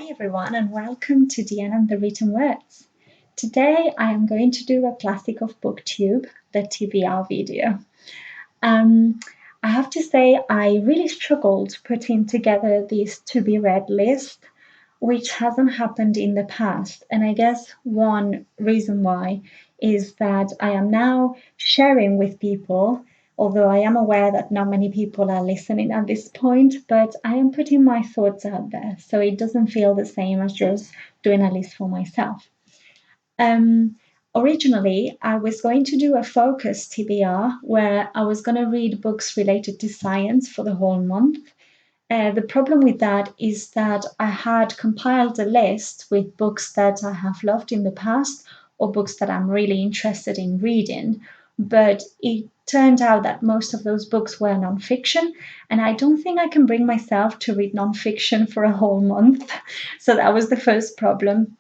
Hi everyone, and welcome to Diana and the Written Words. Today I am going to do a classic of BookTube, the TBR video. I have to say I really struggled putting together this to-be-read list, which hasn't happened in the past. And I guess one reason why is that I am now sharing with people, although I am aware that not many people are listening at this point, but I am putting my thoughts out there. So it doesn't feel the same as just doing a list for myself. Originally, I was going to do a focus TBR where I was going to read books related to science for the whole month. The problem with that is that I had compiled a list with books that I have loved in the past or books that I'm really interested in reading, but it turned out that most of those books were nonfiction, and I don't think I can bring myself to read nonfiction for a whole month. So that was the first problem.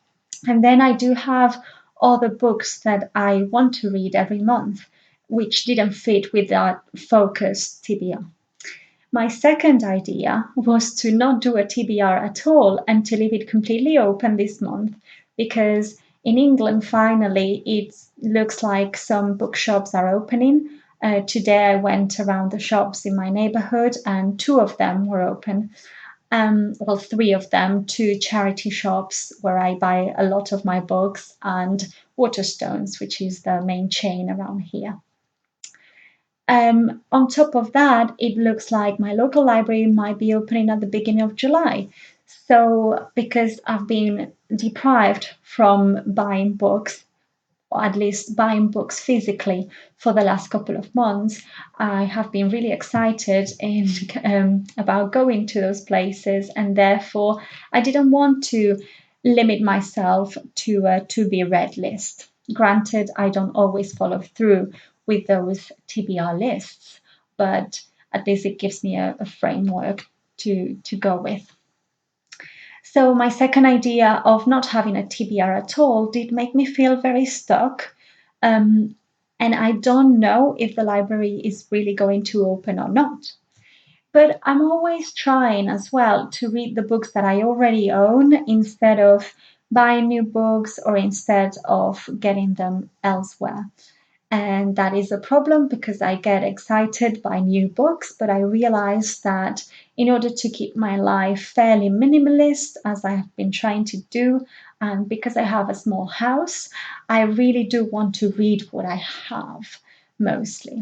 And then I do have other books that I want to read every month, which didn't fit with that focus TBR. My second idea was to not do a TBR at all and to leave it completely open this month, because in England, finally, it looks like some bookshops are opening. Today I went around the shops in my neighborhood and two of them were open. Well, three of them, two charity shops where I buy a lot of my books, and Waterstones, which is the main chain around here. On top of that, it looks like my local library might be opening at the beginning of July. So, because I've been deprived from buying books, or at least buying books physically for the last couple of months, I have been really excited about going to those places, and therefore I didn't want to limit myself to a to-be-read list. Granted, I don't always follow through with those TBR lists, but at least it gives me a framework to go with. So my second idea of not having a TBR at all did make me feel very stuck. And I don't know if the library is really going to open or not. But I'm always trying as well to read the books that I already own instead of buying new books or instead of getting them elsewhere. And that is a problem because I get excited by new books, but I realize that in order to keep my life fairly minimalist, as I have been trying to do, and because I have a small house, I really do want to read what I have mostly.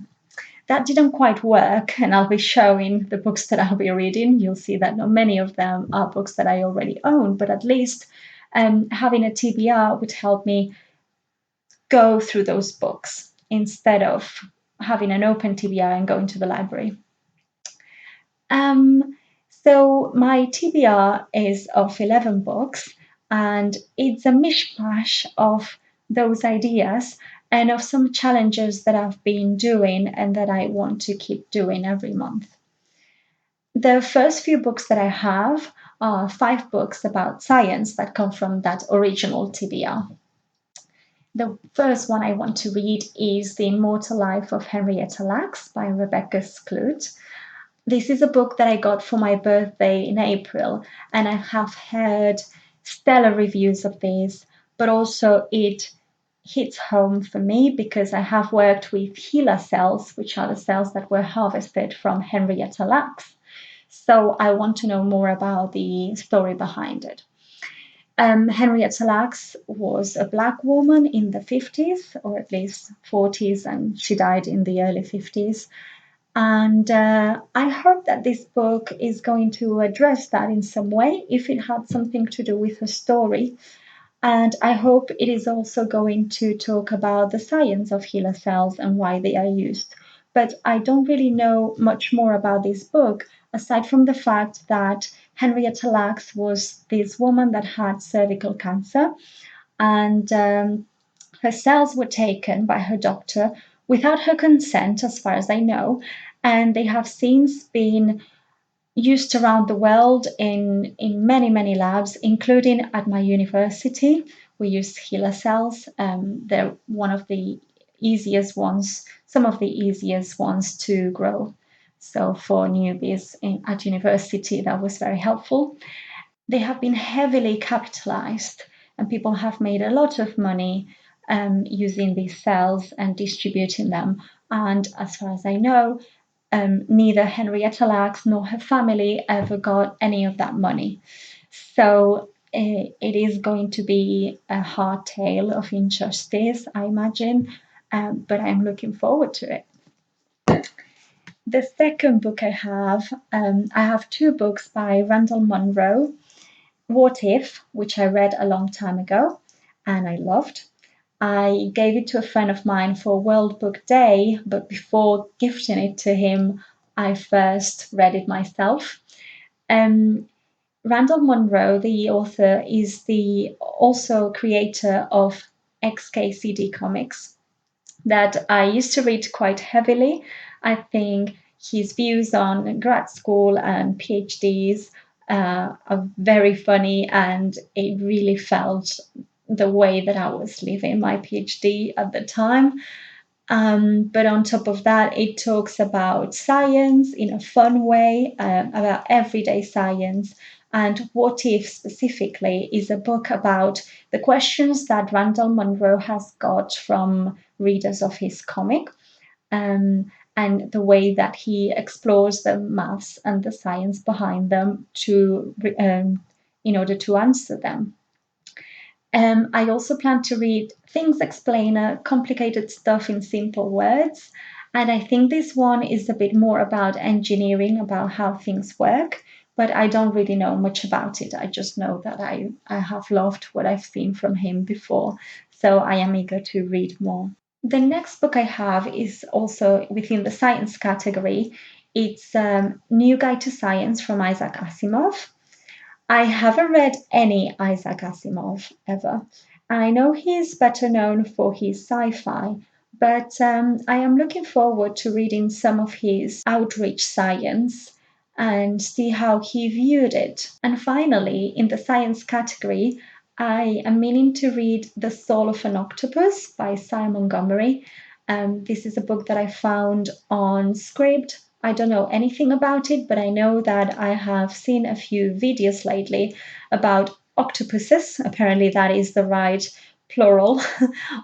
That didn't quite work, and I'll be showing the books that I'll be reading. You'll see that not many of them are books that I already own, but at least having a TBR would help me go through those books instead of having an open TBR and going to the library. So my TBR is of 11 books, and it's a mishmash of those ideas and of some challenges that I've been doing and that I want to keep doing every month. The first few books that I have are 5 books about science that come from that original TBR. The first one I want to read is The Immortal Life of Henrietta Lacks by Rebecca Skloot. This is a book that I got for my birthday in April, and I have heard stellar reviews of this, but also it hits home for me because I have worked with HeLa cells, which are the cells that were harvested from Henrietta Lacks. So I want to know more about the story behind it. Henrietta Lacks was a Black woman in the 50s, or at least 40s, and she died in the early 50s. And I hope that this book is going to address that in some way, if it had something to do with her story. And I hope it is also going to talk about the science of HeLa cells and why they are used. But I don't really know much more about this book, aside from the fact that Henrietta Lacks was this woman that had cervical cancer, and her cells were taken by her doctor without her consent, as far as I know, and they have since been used around the world in many, many labs, including at my university. We use HeLa cells. They're one of the easiest ones, some of the easiest ones to grow. So for newbies at university, that was very helpful. they have been heavily capitalized, and people have made a lot of money using these cells and distributing them. And as far as I know, neither Henrietta Lacks nor her family ever got any of that money. So it is going to be a hard tale of injustice, I imagine, but I'm looking forward to it. The second book I have two books by Randall Munroe. What If, which I read a long time ago and I loved. I gave it to a friend of mine for World Book Day, but before gifting it to him, I first read it myself. Randall Munroe, the author, is the also creator of Xkcd comics that I used to read quite heavily. I think his views on grad school and PhDs are very funny, and it really felt the way that I was living my PhD at the time. But on top of that, it talks about science in a fun way, about everyday science. And What If specifically is a book about the questions that Randall Munroe has got from readers of his comic, and the way that he explores the maths and the science behind them in order to answer them. I also plan to read Things Explainer, Complicated Stuff in Simple Words. And I think this one is a bit more about engineering, about how things work, but I don't really know much about it. I just know that I have loved what I've seen from him before. So I am eager to read more. The next book I have is also within the science category. It's New Guide to Science from Isaac Asimov. I haven't read any Isaac Asimov ever. I know he's better known for his sci fi, but I am looking forward to reading some of his outreach science and see how he viewed it. And finally, in the science category, I am meaning to read The Soul of an Octopus by Montgomery. This is a book that I found on Scribd. I don't know anything about it, but I know that I have seen a few videos lately about octopuses. Apparently, that is the right plural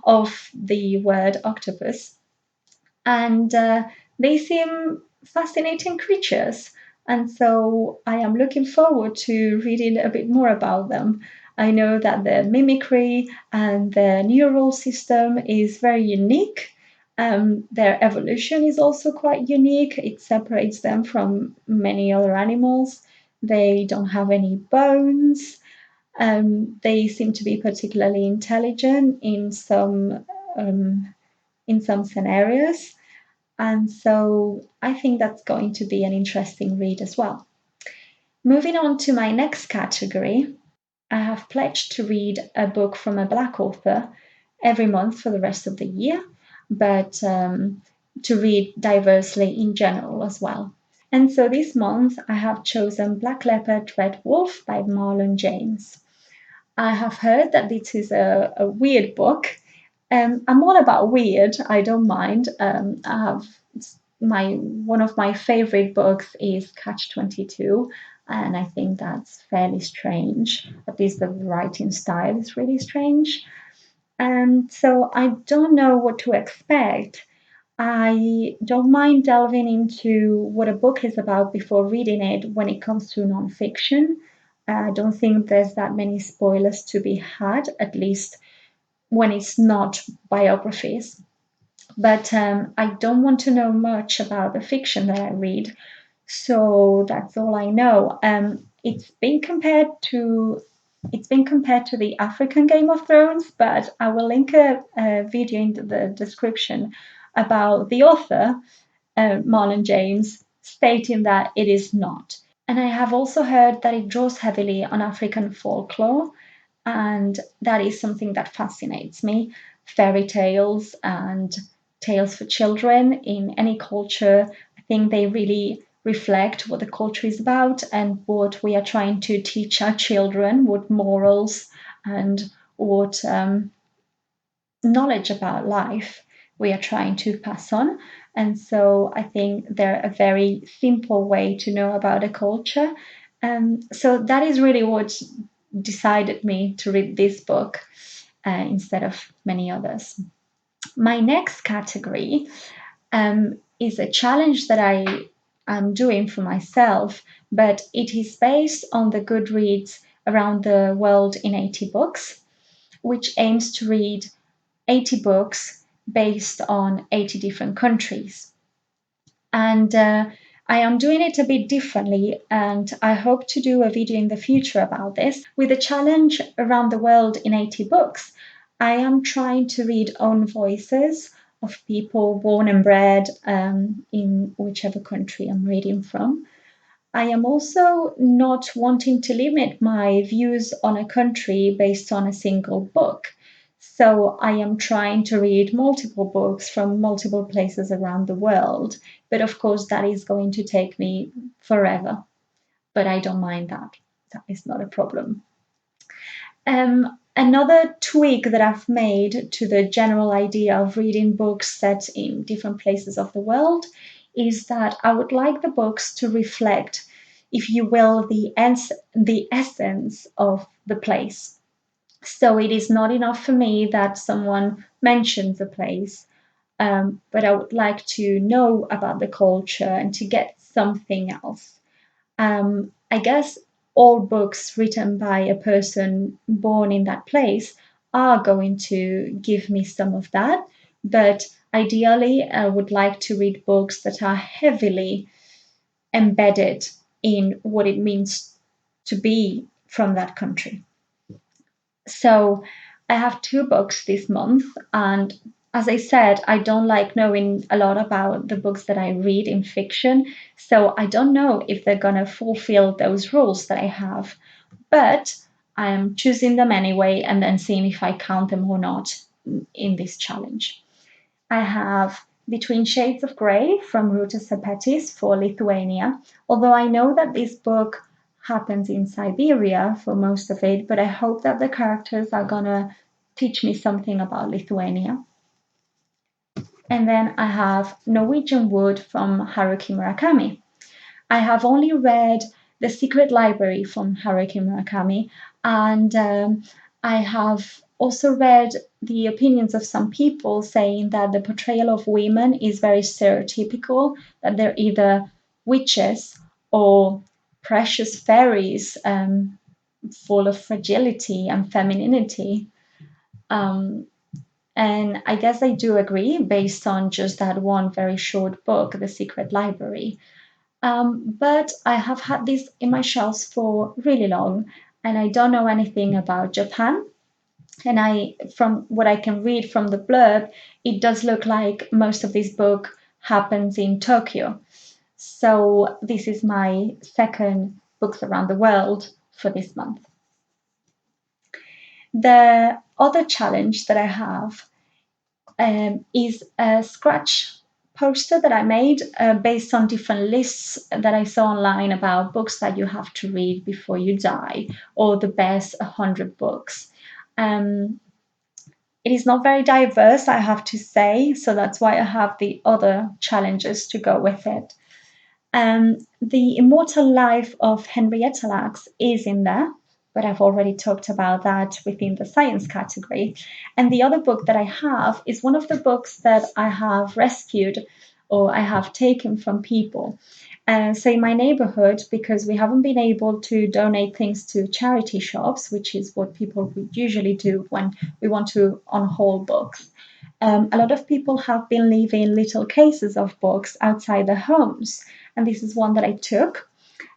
of the word octopus. And they seem fascinating creatures. And so I am looking forward to reading a bit more about them. I know that the mimicry and the neural system is very unique. Their evolution is also quite unique. It separates them from many other animals. They don't have any bones. They seem to be particularly intelligent in some scenarios. And so I think that's going to be an interesting read as well. Moving on to my next category, I have pledged to read a book from a Black author every month for the rest of the year, but to read diversely in general as well. And so this month I have chosen Black Leopard, Red Wolf by Marlon James. I have heard that this is a weird book. I'm all about weird. I don't mind. I have one of my favorite books is Catch-22, and I think that's fairly strange. At least the writing style is really strange. And so I don't know what to expect. I don't mind delving into what a book is about before reading it when it comes to nonfiction. I don't think there's that many spoilers to be had, at least when it's not biographies. But I don't want to know much about the fiction that I read, so that's all I know. It's been compared to the African Game of Thrones, but I will link a video in the description about the author, Marlon James, stating that it is not. And I have also heard that it draws heavily on African folklore, and that is something that fascinates me. Fairy tales and tales for children in any culture, I think they really reflect what the culture is about and what we are trying to teach our children, what morals and what knowledge about life we are trying to pass on. And so I think they're a very simple way to know about a culture. So that is really what decided me to read this book instead of many others. My next category is a challenge that I am doing for myself, but it is based on the Goodreads Around the World in 80 Books, which aims to read 80 books based on 80 different countries. And I am doing it a bit differently, and I hope to do a video in the future about this. With the challenge Around the World in 80 Books, I am trying to read own voices of people born and bred in whichever country I'm reading from. I am also not wanting to limit my views on a country based on a single book. So I am trying to read multiple books from multiple places around the world. But of course, that is going to take me forever. But I don't mind that. That is not a problem. Another tweak that I've made to the general idea of reading books set in different places of the world is that I would like the books to reflect, if you will, the essence of the place. So it is not enough for me that someone mentions a place, but I would like to know about the culture and to get something else. I guess all books written by a person born in that place are going to give me some of that, but ideally, I would like to read books that are heavily embedded in what it means to be from that country. So I have two books this month, and as I said, I don't like knowing a lot about the books that I read in fiction, so I don't know if they're going to fulfill those rules that I have. But I am choosing them anyway and then seeing if I count them or not in this challenge. I have Between Shades of Grey from Ruta Sepetys for Lithuania, although I know that this book happens in Siberia for most of it, but I hope that the characters are gonna teach me something about Lithuania. And then I have Norwegian Wood from Haruki Murakami. I have only read The Secret Library from Haruki Murakami, and I have also read the opinions of some people saying that the portrayal of women is very stereotypical, that they're either witches or precious fairies full of fragility and femininity. Um, and I guess I do agree based on just that one very short book, The Secret Library. But I have had this in my shelves for really long, and I don't know anything about Japan. And from what I can read from the blurb, it does look like most of this book happens in Tokyo. So this is my second Books Around the World for this month. The other challenge that I have is a scratch poster that I made based on different lists that I saw online about books that you have to read before you die, or the best 100 books. It is not very diverse, I have to say, so that's why I have the other challenges to go with it. The Immortal Life of Henrietta Lacks is in there, but I've already talked about that within the science category. And the other book that I have is one of the books that I have rescued or I have taken from people. So in my neighborhood, because we haven't been able to donate things to charity shops, which is what people would usually do when we want to unhaul books. A lot of people have been leaving little cases of books outside their homes, and this is one that I took,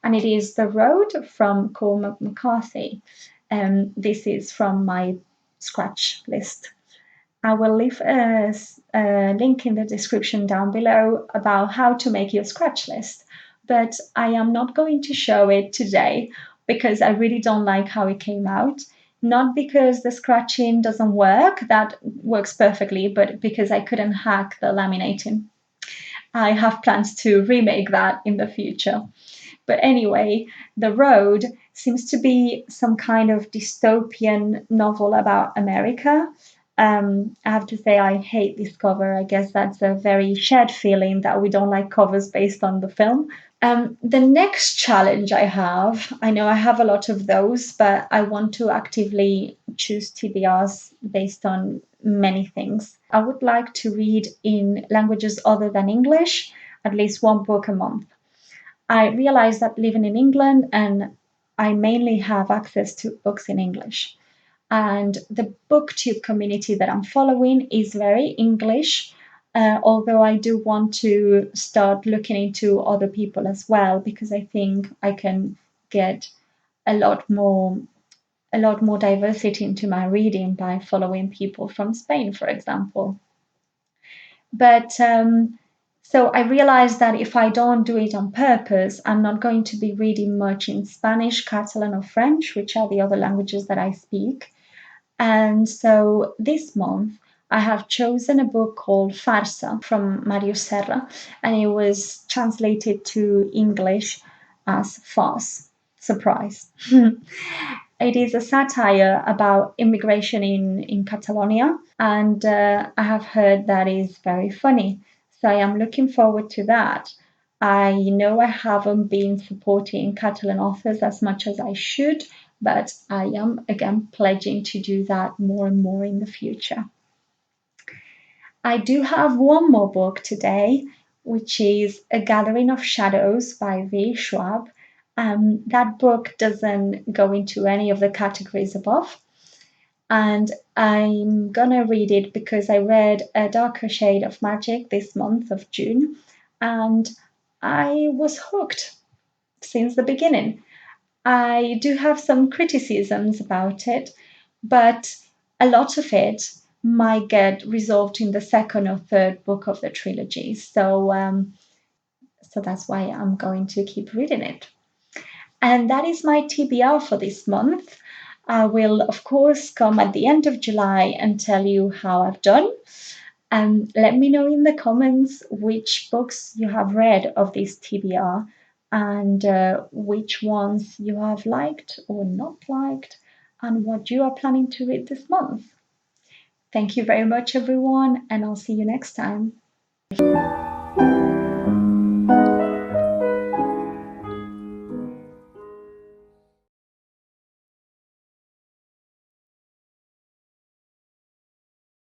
and it is The Road from Cormac McCarthy. This is from my scratch list. I will leave a link in the description down below about how to make your scratch list, but I am not going to show it today because I really don't like how it came out. Not because the scratching doesn't work, that works perfectly, but because I couldn't hack the laminating. I have plans to remake that in the future. But anyway, The Road seems to be some kind of dystopian novel about America. I have to say, I hate this cover. I guess that's a very shared feeling that we don't like covers based on the film. The next challenge I know I have a lot of those, but I want to actively choose TBRs based on many things. I would like to read in languages other than English, at least one book a month. I realize that living in England and I mainly have access to books in English. And the booktube community that I'm following is very English, although I do want to start looking into other people as well because I think I can get a lot more a lot more diversity into my reading by following people from Spain, for example. But so I realized that if I don't do it on purpose, I'm not going to be reading much in Spanish, Catalan, or French, which are the other languages that I speak. And so this month, I have chosen a book called Farsa from Màrius Serra, and it was translated to English as Farce. Surprise. It is a satire about immigration in Catalonia, and I have heard that is very funny. So I am looking forward to that. I know I haven't been supporting Catalan authors as much as I should, but I am again pledging to do that more and more in the future. I do have one more book today, which is A Gathering of Shadows by V. Schwab. That book doesn't go into any of the categories above, and I'm gonna read it because I read A Darker Shade of Magic this month of June, and I was hooked since the beginning. I do have some criticisms about it, but a lot of it might get resolved in the second or third book of the trilogy. So that's why I'm going to keep reading it. And that is my TBR for this month. I will, of course, come at the end of July and tell you how I've done. And let me know in the comments which books you have read of this TBR and which ones you have liked or not liked and what you are planning to read this month. Thank you very much, everyone, and I'll see you next time.